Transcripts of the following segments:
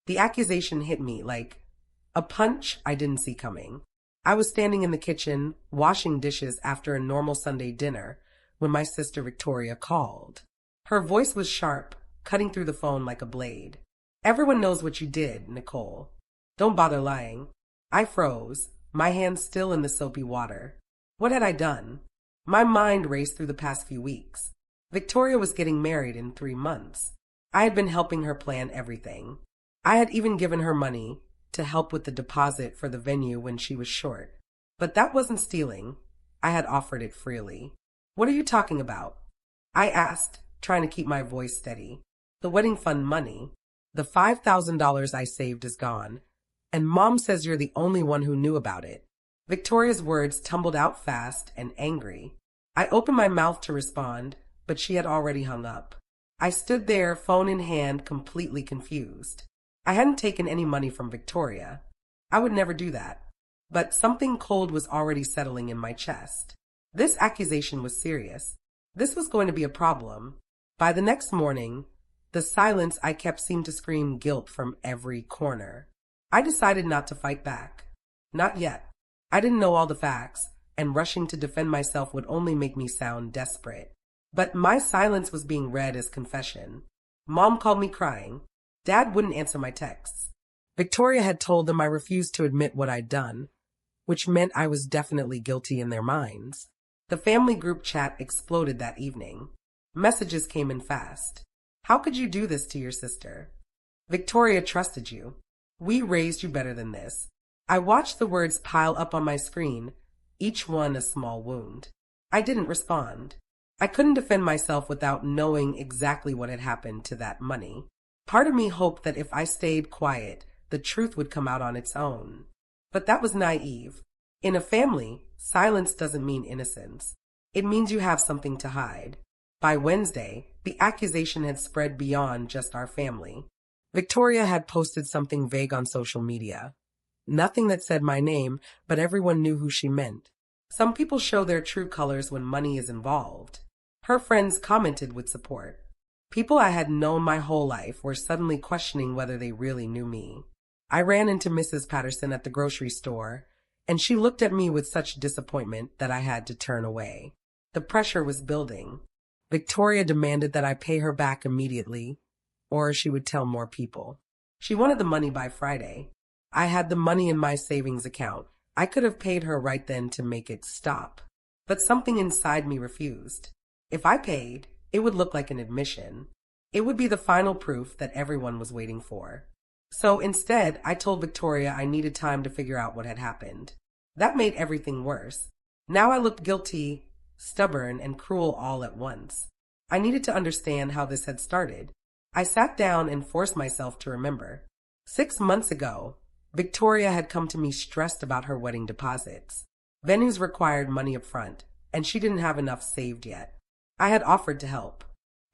The accusation hit me like a punch I didn't see coming. I was standing in the kitchen, washing dishes after a normal Sunday dinner, when my sister Victoria called. Her voice was sharp, cutting through the phone like a blade. "Everyone knows what you did, Nicole. Don't bother lying." I froze, my hands still in the soapy water. What had I done? My mind raced through the past few weeks. Victoria was getting married in 3 months. I had been helping her plan everything. I had even given her money to help with the deposit for the venue when she was short. But that wasn't stealing. I had offered it freely. "What are you talking about?" I asked, trying to keep my voice steady. "The wedding fund money. The $5,000 I saved is gone, and Mom says you're the only one who knew about it." Victoria's words tumbled out fast and angry. I opened my mouth to respond, but she had already hung up. I stood there, phone in hand, completely confused. I hadn't taken any money from Victoria. I would never do that. But something cold was already settling in my chest. This accusation was serious. This was going to be a problem. By the next morning, the silence I kept seemed to scream guilt from every corner. I decided not to fight back. Not yet. I didn't know all the facts, and rushing to defend myself would only make me sound desperate. But my silence was being read as confession. Mom called me crying. Dad wouldn't answer my texts. Victoria had told them I refused to admit what I'd done, which meant I was definitely guilty in their minds. The family group chat exploded that evening. Messages came in fast. "How could you do this to your sister? Victoria trusted you. We raised you better than this." I watched the words pile up on my screen, each one a small wound. I didn't respond. I couldn't defend myself without knowing exactly what had happened to that money. Part of me hoped that if I stayed quiet, the truth would come out on its own. But that was naive. In a family, silence doesn't mean innocence. It means you have something to hide. By Wednesday, the accusation had spread beyond just our family. Victoria had posted something vague on social media. Nothing that said my name, but everyone knew who she meant. Some people show their true colors when money is involved. Her friends commented with support. People I had known my whole life were suddenly questioning whether they really knew me. I ran into Mrs. Patterson at the grocery store, and she looked at me with such disappointment that I had to turn away. The pressure was building. Victoria demanded that I pay her back immediately, or she would tell more people. She wanted the money by Friday. I had the money in my savings account. I could have paid her right then to make it stop. But something inside me refused. If I paid, it would look like an admission. It would be the final proof that everyone was waiting for. So instead, I told Victoria I needed time to figure out what had happened. That made everything worse. Now I looked guilty, stubborn, and cruel all at once. I needed to understand how this had started. I sat down and forced myself to remember. 6 months ago, Victoria had come to me stressed about her wedding deposits. Venues required money up front, and she didn't have enough saved yet. I had offered to help.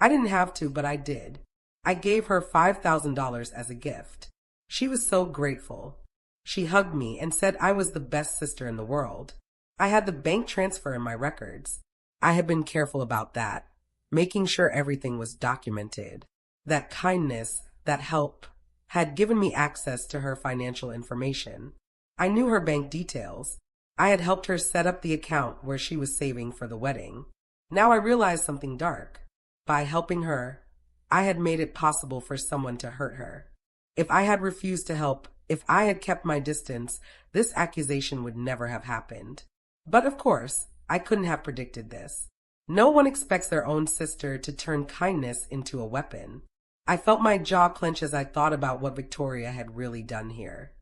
I didn't have to, but I did. I gave her $5,000 as a gift. She was so grateful. She hugged me and said I was the best sister in the world. I had the bank transfer in my records. I had been careful about that, making sure everything was documented. That kindness, that help, had given me access to her financial information. I knew her bank details. I had helped her set up the account where she was saving for the wedding. Now I realized something dark. By helping her, I had made it possible for someone to hurt her. If I had refused to help, if I had kept my distance, this accusation would never have happened. But of course, I couldn't have predicted this. No one expects their own sister to turn kindness into a weapon. I felt my jaw clench as I thought about what Victoria had really done here.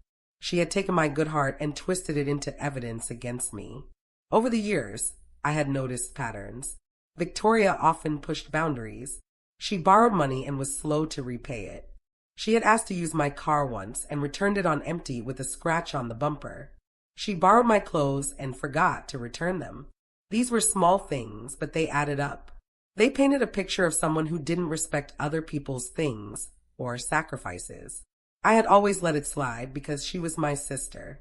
She had taken my good heart and twisted it into evidence against me. Over the years, I had noticed patterns. Victoria often pushed boundaries. She borrowed money and was slow to repay it. She had asked to use my car once and returned it on empty with a scratch on the bumper. She borrowed my clothes and forgot to return them. These were small things, but they added up. They painted a picture of someone who didn't respect other people's things or sacrifices. I had always let it slide because she was my sister.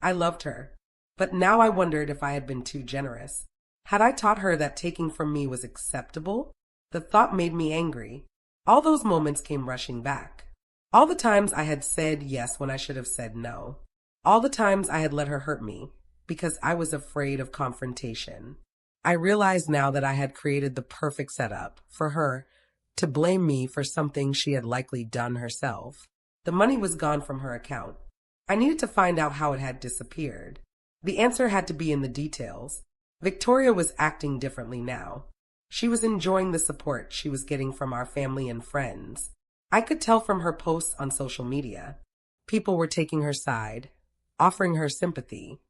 I loved her, but now I wondered if I had been too generous. Had I taught her that taking from me was acceptable? The thought made me angry. All those moments came rushing back. All the times I had said yes when I should have said no. All the times I had let her hurt me because I was afraid of confrontation. I realized now that I had created the perfect setup for her to blame me for something she had likely done herself. The money was gone from her account. I needed to find out how it had disappeared. The answer had to be in the details. Victoria was acting differently now. She was enjoying the support she was getting from our family and friends. I could tell from her posts on social media. People were taking her side, offering her sympathy,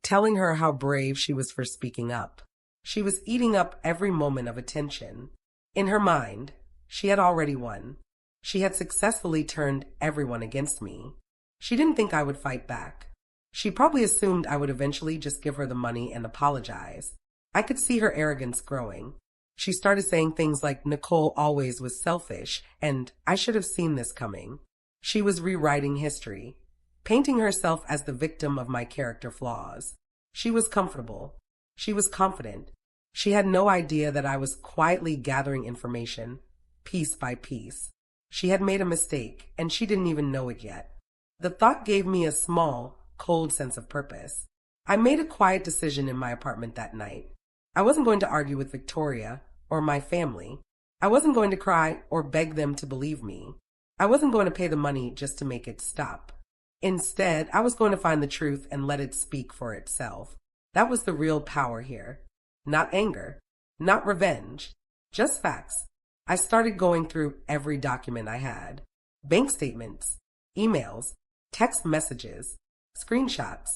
telling her how brave she was for speaking up. She was eating up every moment of attention. In her mind, she had already won. She had successfully turned everyone against me. She didn't think I would fight back. She probably assumed I would eventually just give her the money and apologize. I could see her arrogance growing. She started saying things like Nicole always was selfish and I should have seen this coming. She was rewriting history, painting herself as the victim of my character flaws. She was comfortable. She was confident. She had no idea that I was quietly gathering information, piece by piece. She had made a mistake, and she didn't even know it yet. The thought gave me a small, cold sense of purpose. I made a quiet decision in my apartment that night. I wasn't going to argue with Victoria or my family. I wasn't going to cry or beg them to believe me. I wasn't going to pay the money just to make it stop. Instead, I was going to find the truth and let it speak for itself. That was the real power here. Not anger, not revenge, just facts. I started going through every document I had. Bank statements, emails, text messages, screenshots.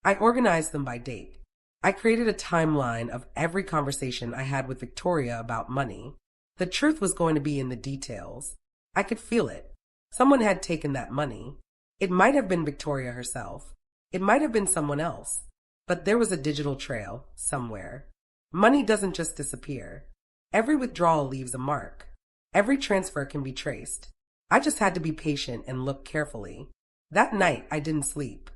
I organized them by date. I created a timeline of every conversation I had with Victoria about money. The truth was going to be in the details. I could feel it. Someone had taken that money. It might have been Victoria herself. It might have been someone else. But there was a digital trail somewhere. Money doesn't just disappear. Every withdrawal leaves a mark. Every transfer can be traced. I just had to be patient and look carefully. That night, I didn't sleep.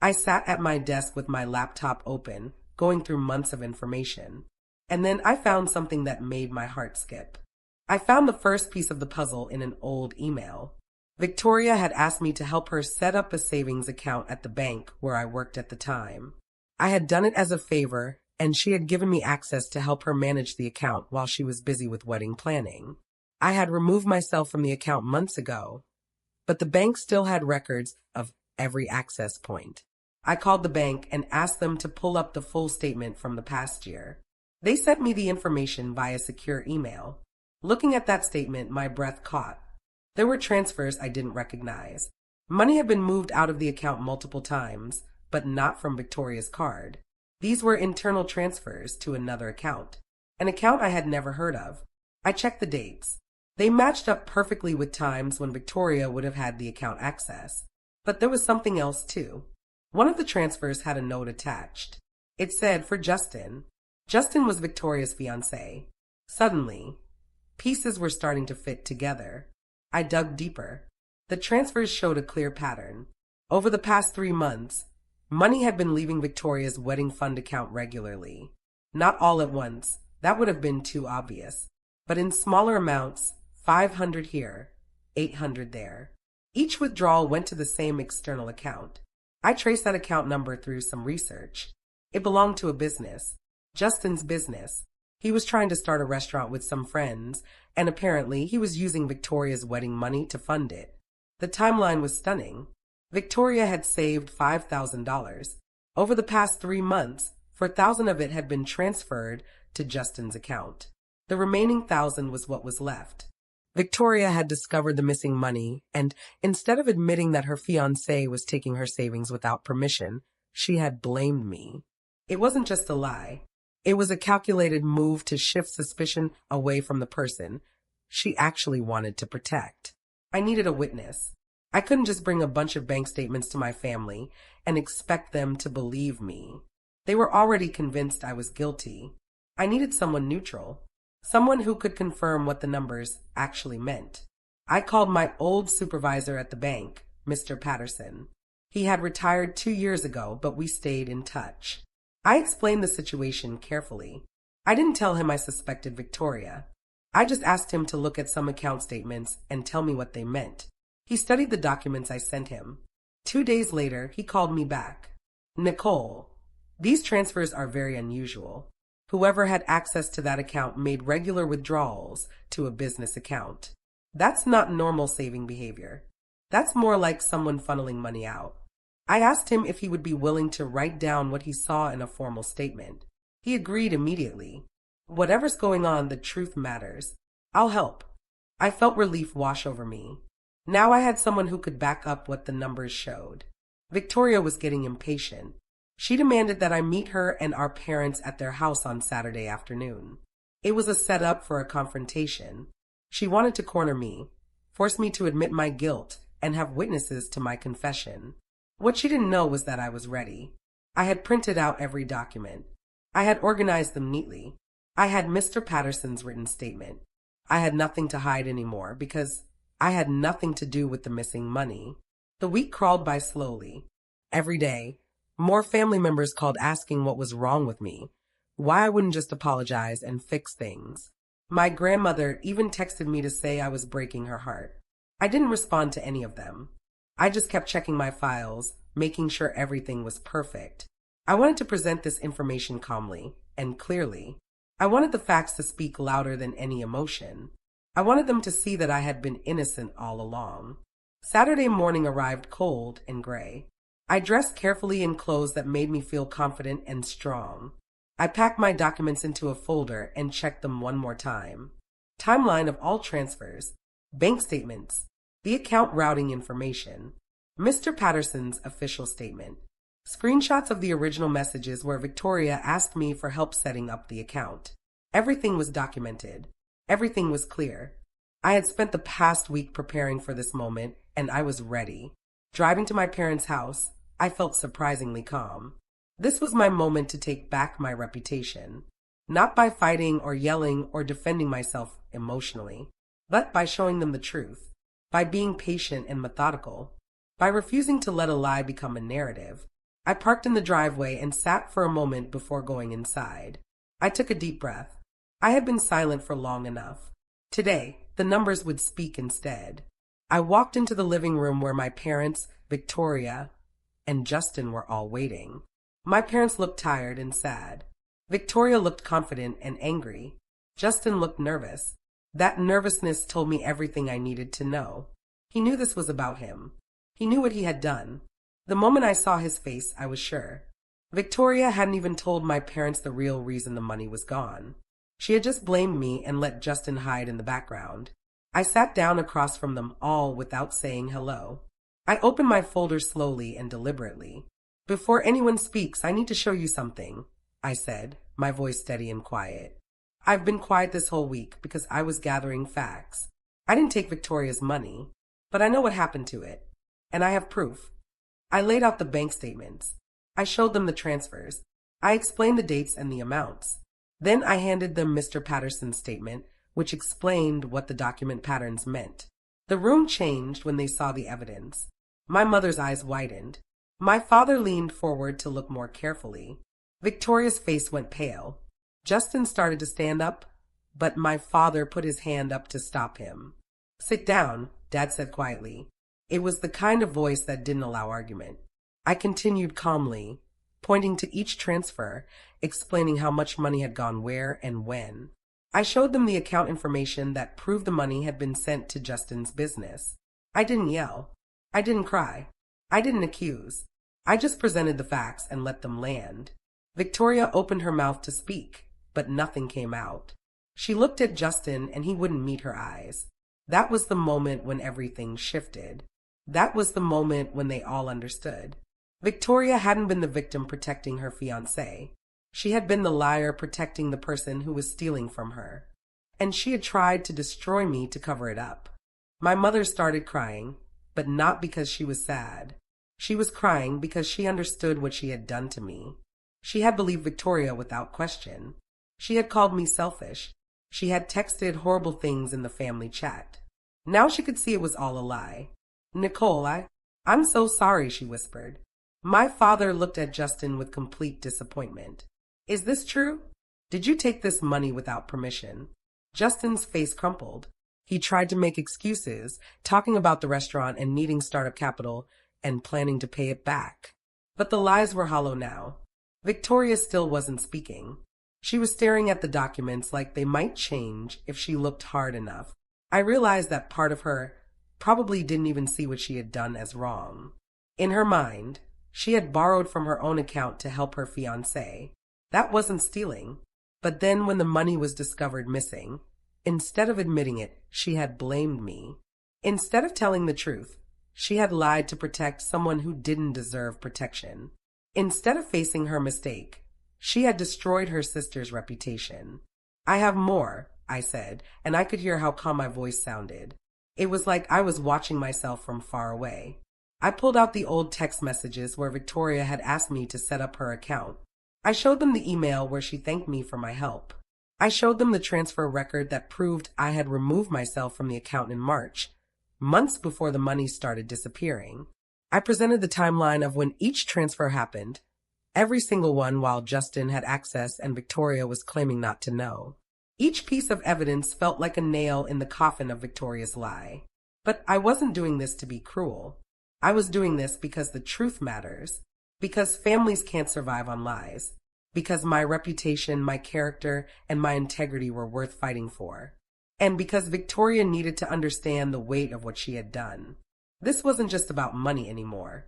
I sat at my desk with my laptop open, going through months of information. And then I found something that made my heart skip. I found the first piece of the puzzle in an old email. Victoria had asked me to help her set up a savings account at the bank where I worked at the time. I had done it as a favor, and she had given me access to help her manage the account while she was busy with wedding planning. I had removed myself from the account months ago, but the bank still had records of every access point. I called the bank and asked them to pull up the full statement from the past year. They sent me the information via secure email. Looking at that statement, my breath caught. There were transfers I didn't recognize. Money had been moved out of the account multiple times, but not from Victoria's card. These were internal transfers to another account, an account I had never heard of. I checked the dates. They matched up perfectly with times when Victoria would have had the account access. But there was something else too. One of the transfers had a note attached. It said for Justin. Justin was Victoria's fiancé. Suddenly, pieces were starting to fit together. I dug deeper. The transfers showed a clear pattern. Over the past 3 months, money had been leaving Victoria's wedding fund account regularly. Not all at once. That would have been too obvious. But in smaller amounts, 500 here, 800 there. Each withdrawal went to the same external account. I traced that account number through some research. It belonged to a business. Justin's business. He was trying to start a restaurant with some friends, and apparently he was using Victoria's wedding money to fund it. The timeline was stunning. Victoria had saved $5,000. Over the past 3 months, 4,000 of it had been transferred to Justin's account. The remaining 1,000 was what was left. Victoria had discovered the missing money, and instead of admitting that her fiancé was taking her savings without permission, she had blamed me. It wasn't just a lie. It was a calculated move to shift suspicion away from the person she actually wanted to protect. I needed a witness. I couldn't just bring a bunch of bank statements to my family and expect them to believe me. They were already convinced I was guilty. I needed someone neutral, someone who could confirm what the numbers actually meant. I called my old supervisor at the bank, Mr. Patterson. He had retired 2 years ago, but we stayed in touch. I explained the situation carefully. I didn't tell him I suspected Victoria. I just asked him to look at some account statements and tell me what they meant. He studied the documents I sent him. 2 days later, he called me back. Nicole, these transfers are very unusual. Whoever had access to that account made regular withdrawals to a business account. That's not normal saving behavior. That's more like someone funneling money out. I asked him if he would be willing to write down what he saw in a formal statement. He agreed immediately. Whatever's going on, the truth matters. I'll help. I felt relief wash over me. Now I had someone who could back up what the numbers showed. Victoria was getting impatient. She demanded that I meet her and our parents at their house on Saturday afternoon. It was a setup for a confrontation. She wanted to corner me, force me to admit my guilt, and have witnesses to my confession. What she didn't know was that I was ready. I had printed out every document. I had organized them neatly. I had Mr. Patterson's written statement. I had nothing to hide anymore because I had nothing to do with the missing money. The week crawled by slowly. Every day, more family members called asking what was wrong with me, why I wouldn't just apologize and fix things. My grandmother even texted me to say I was breaking her heart. I didn't respond to any of them. I just kept checking my files, making sure everything was perfect. I wanted to present this information calmly and clearly. I wanted the facts to speak louder than any emotion. I wanted them to see that I had been innocent all along. Saturday morning arrived cold and gray. I dressed carefully in clothes that made me feel confident and strong. I packed my documents into a folder and checked them one more time. Timeline of all transfers, bank statements, the account routing information, Mr. Patterson's official statement, screenshots of the original messages where Victoria asked me for help setting up the account. Everything was documented. Everything was clear. I had spent the past week preparing for this moment, and I was ready. Driving to my parents' house, I felt surprisingly calm. This was my moment to take back my reputation, not by fighting or yelling or defending myself emotionally, but by showing them the truth, by being patient and methodical, by refusing to let a lie become a narrative. I parked in the driveway and sat for a moment before going inside. I took a deep breath. I had been silent for long enough. Today, the numbers would speak instead. I walked into the living room where my parents, Victoria, and Justin were all waiting. My parents looked tired and sad. Victoria looked confident and angry. Justin looked nervous. That nervousness told me everything I needed to know. He knew this was about him. He knew what he had done. The moment I saw his face, I was sure. Victoria hadn't even told my parents the real reason the money was gone. She had just blamed me and let Justin hide in the background. I sat down across from them all without saying hello. I opened my folder slowly and deliberately. Before anyone speaks, I need to show you something, I said, my voice steady and quiet. I've been quiet this whole week because I was gathering facts. I didn't take Victoria's money, but I know what happened to it, and I have proof. I laid out the bank statements. I showed them the transfers. I explained the dates and the amounts. Then I handed them Mr. Patterson's statement, which explained what the document patterns meant. The room changed when they saw the evidence. My mother's eyes widened. My father leaned forward to look more carefully. Victoria's face went pale. Justin started to stand up, but my father put his hand up to stop him. "Sit down," Dad said quietly. It was the kind of voice that didn't allow argument. I continued calmly, pointing to each transfer, explaining how much money had gone where and when. I showed them the account information that proved the money had been sent to Justin's business. I didn't yell. I didn't cry. I didn't accuse. I just presented the facts and let them land. Victoria opened her mouth to speak, but nothing came out. She looked at Justin and he wouldn't meet her eyes. That was the moment when everything shifted. That was the moment when they all understood. Victoria hadn't been the victim protecting her fiancé. She had been the liar protecting the person who was stealing from her. And she had tried to destroy me to cover it up. My mother started crying, but not because she was sad. She was crying because she understood what she had done to me. She had believed Victoria without question. She had called me selfish. She had texted horrible things in the family chat. Now she could see it was all a lie. "Nicole, I'm so sorry," she whispered. My father looked at Justin with complete disappointment. "Is this true? Did you take this money without permission?" Justin's face crumpled. He tried to make excuses, talking about the restaurant and needing startup capital and planning to pay it back. But the lies were hollow now. Victoria still wasn't speaking. She was staring at the documents like they might change if she looked hard enough. I realized that part of her probably didn't even see what she had done as wrong. In her mind, she had borrowed from her own account to help her fiancé. That wasn't stealing. But then when the money was discovered missing, instead of admitting it, she had blamed me. Instead of telling the truth, she had lied to protect someone who didn't deserve protection. Instead of facing her mistake, she had destroyed her sister's reputation. I have more, I said, and I could hear how calm my voice sounded. It was like I was watching myself from far away. I pulled out the old text messages where Victoria had asked me to set up her account. I showed them the email where she thanked me for my help. I showed them the transfer record that proved I had removed myself from the account in March, months before the money started disappearing. I presented the timeline of when each transfer happened, every single one while Justin had access and Victoria was claiming not to know. Each piece of evidence felt like a nail in the coffin of Victoria's lie. But I wasn't doing this to be cruel. I was doing this because the truth matters, because families can't survive on lies, because my reputation, my character, and my integrity were worth fighting for, and because Victoria needed to understand the weight of what she had done. This wasn't just about money anymore.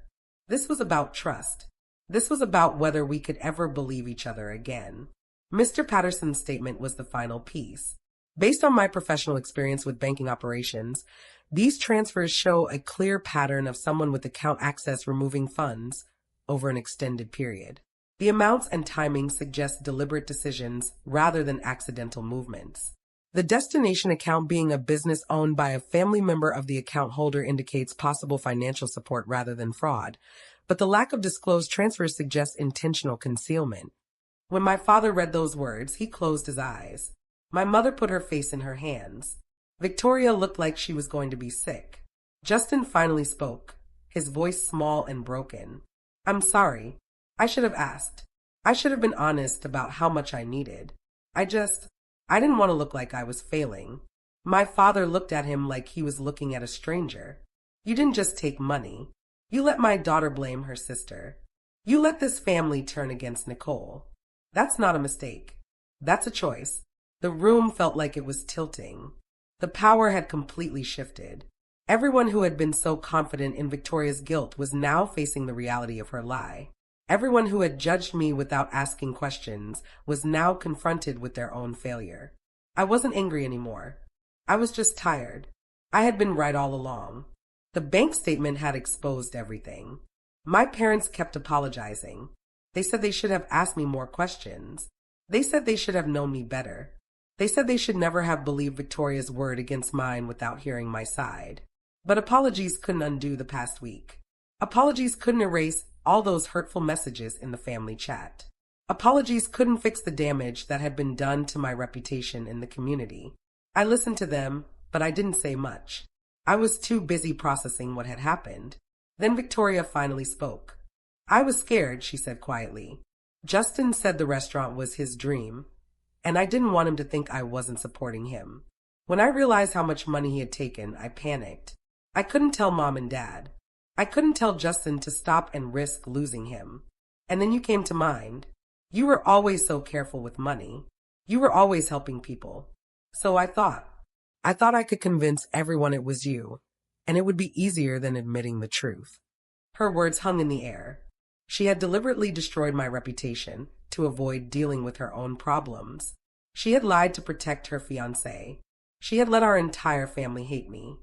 This was about trust. This was about whether we could ever believe each other again. Mr. Patterson's statement was the final piece. Based on my professional experience with banking operations, these transfers show a clear pattern of someone with account access removing funds over an extended period. The amounts and timing suggest deliberate decisions rather than accidental movements. The destination account being a business owned by a family member of the account holder indicates possible financial support rather than fraud, but the lack of disclosed transfers suggests intentional concealment. When my father read those words, he closed his eyes. My mother put her face in her hands. Victoria looked like she was going to be sick. Justin finally spoke, his voice small and broken. I'm sorry. I should have asked. I should have been honest about how much I needed. I didn't want to look like I was failing. My father looked at him like he was looking at a stranger. You didn't just take money. You let my daughter blame her sister. You let this family turn against Nicole. That's not a mistake. That's a choice. The room felt like it was tilting. The power had completely shifted. Everyone who had been so confident in Victoria's guilt was now facing the reality of her lie. Everyone who had judged me without asking questions was now confronted with their own failure. I wasn't angry anymore. I was just tired. I had been right all along. The bank statement had exposed everything. My parents kept apologizing. They said they should have asked me more questions. They said they should have known me better. They said they should never have believed Victoria's word against mine without hearing my side. But apologies couldn't undo the past week. Apologies couldn't erase all those hurtful messages in the family chat. Apologies couldn't fix the damage that had been done to my reputation in the community. I listened to them, but I didn't say much. I was too busy processing what had happened. Then Victoria finally spoke. I was scared, she said quietly. Justin said the restaurant was his dream, and I didn't want him to think I wasn't supporting him. When I realized how much money he had taken, I panicked. I couldn't tell Mom and Dad. I couldn't tell Justin to stop and risk losing him. And then you came to mind. You were always so careful with money. You were always helping people. So I thought I could convince everyone it was you, and it would be easier than admitting the truth. Her words hung in the air. She had deliberately destroyed my reputation to avoid dealing with her own problems. She had lied to protect her fiancé. She had let our entire family hate me.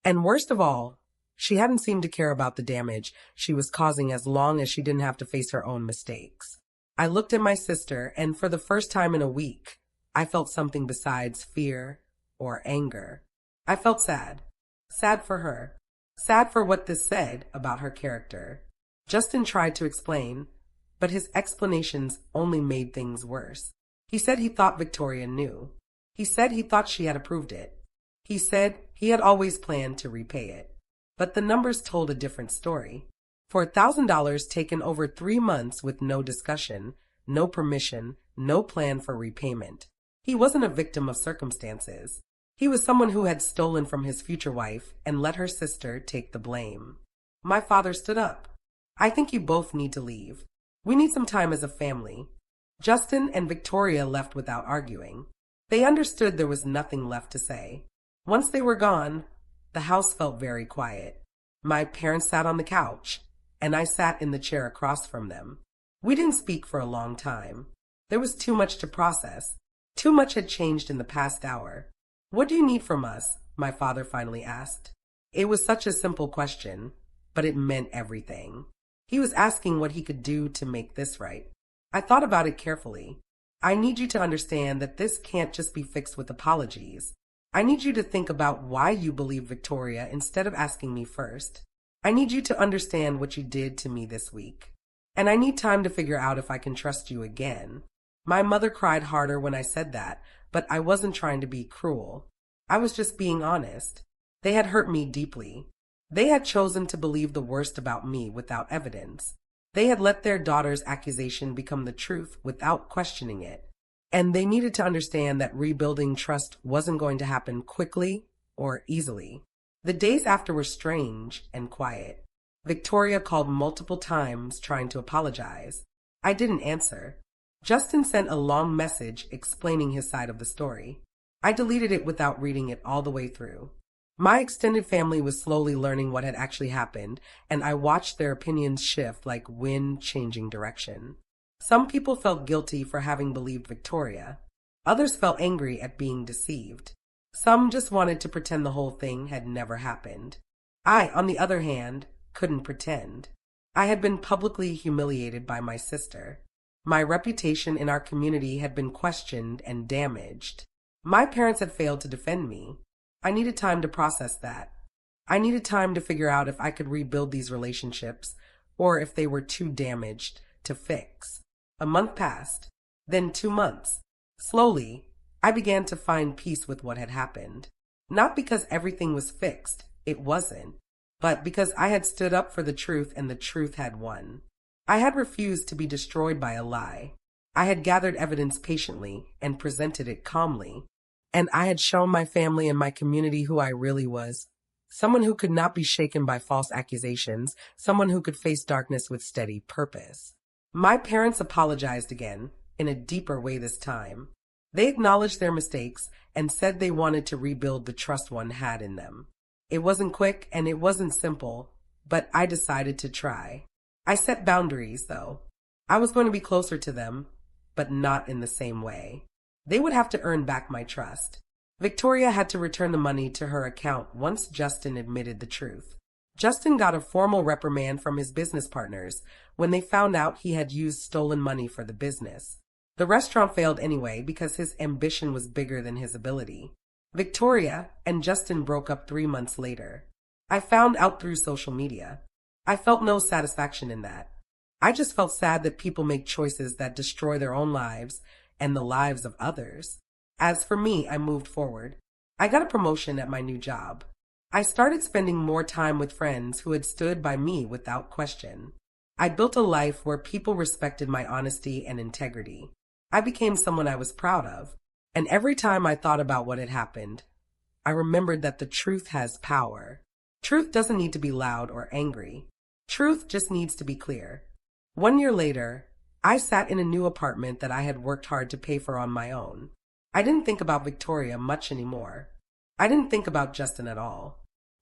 And worst of all, she hadn't seemed to care about the damage she was causing as long as she didn't have to face her own mistakes. I looked at my sister, and for the first time in a week, I felt something besides fear or anger. I felt sad. Sad for her. Sad for what this said about her character. Justin tried to explain, but his explanations only made things worse. He said he thought Victoria knew. He said he thought she had approved it. He said he had always planned to repay it. But the numbers told a different story. For $1,000 taken over 3 months with no discussion, no permission, no plan for repayment. He wasn't a victim of circumstances. He was someone who had stolen from his future wife and let her sister take the blame. My father stood up. I think you both need to leave. We need some time as a family. Justin and Victoria left without arguing. They understood there was nothing left to say. Once they were gone, the house felt very quiet. My parents sat on the couch, and I sat in the chair across from them. We didn't speak for a long time. There was too much to process. Too much had changed in the past hour. What do you need from us? My father finally asked. It was such a simple question, but it meant everything. He was asking what he could do to make this right. I thought about it carefully. I need you to understand that this can't just be fixed with apologies. I need you to think about why you believe Victoria instead of asking me first. I need you to understand what you did to me this week. And I need time to figure out if I can trust you again. My mother cried harder when I said that, but I wasn't trying to be cruel. I was just being honest. They had hurt me deeply. They had chosen to believe the worst about me without evidence. They had let their daughter's accusation become the truth without questioning it. And they needed to understand that rebuilding trust wasn't going to happen quickly or easily. The days after were strange and quiet. Victoria called multiple times trying to apologize. I didn't answer. Justin sent a long message explaining his side of the story. I deleted it without reading it all the way through. My extended family was slowly learning what had actually happened, and I watched their opinions shift like wind changing direction. Some people felt guilty for having believed Victoria. Others felt angry at being deceived. Some just wanted to pretend the whole thing had never happened. I, on the other hand, couldn't pretend. I had been publicly humiliated by my sister. My reputation in our community had been questioned and damaged. My parents had failed to defend me. I needed time to process that. I needed time to figure out if I could rebuild these relationships or if they were too damaged to fix. A month passed, then 2 months. Slowly, I began to find peace with what had happened. Not because everything was fixed, it wasn't, but because I had stood up for the truth and the truth had won. I had refused to be destroyed by a lie. I had gathered evidence patiently and presented it calmly. And I had shown my family and my community who I really was. Someone who could not be shaken by false accusations, someone who could face darkness with steady purpose. My parents apologized again, in a deeper way this time. They acknowledged their mistakes and said they wanted to rebuild the trust one had in them. It wasn't quick and it wasn't simple, but I decided to try. I set boundaries, though. I was going to be closer to them, but not in the same way. They would have to earn back my trust. Victoria had to return the money to her account once Justin admitted the truth. Justin got a formal reprimand from his business partners when they found out he had used stolen money for the business. The restaurant failed anyway because his ambition was bigger than his ability. Victoria and Justin broke up 3 months later. I found out through social media. I felt no satisfaction in that. I just felt sad that people make choices that destroy their own lives and the lives of others. As for me, I moved forward. I got a promotion at my new job. I started spending more time with friends who had stood by me without question. I built a life where people respected my honesty and integrity. I became someone I was proud of. And every time I thought about what had happened, I remembered that the truth has power. Truth doesn't need to be loud or angry. Truth just needs to be clear. 1 year later, I sat in a new apartment that I had worked hard to pay for on my own. I didn't think about Victoria much anymore. I didn't think about Justin at all.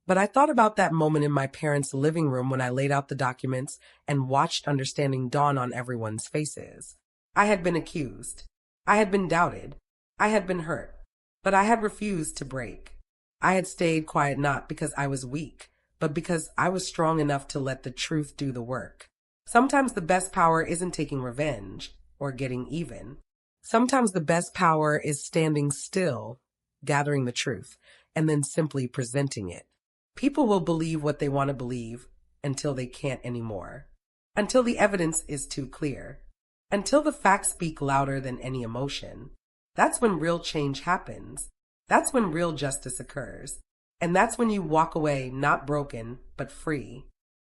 But I thought about that moment in my parents' living room when I laid out the documents and watched understanding dawn on everyone's faces. I had been accused. I had been doubted. I had been hurt. But I had refused to break. I had stayed quiet not because I was weak, but because I was strong enough to let the truth do the work. Sometimes the best power isn't taking revenge or getting even. Sometimes the best power is standing still, gathering the truth, and then simply presenting it. People will believe what they want to believe until they can't anymore. Until the evidence is too clear. Until the facts speak louder than any emotion. That's when real change happens. That's when real justice occurs. And that's when you walk away not broken, but free.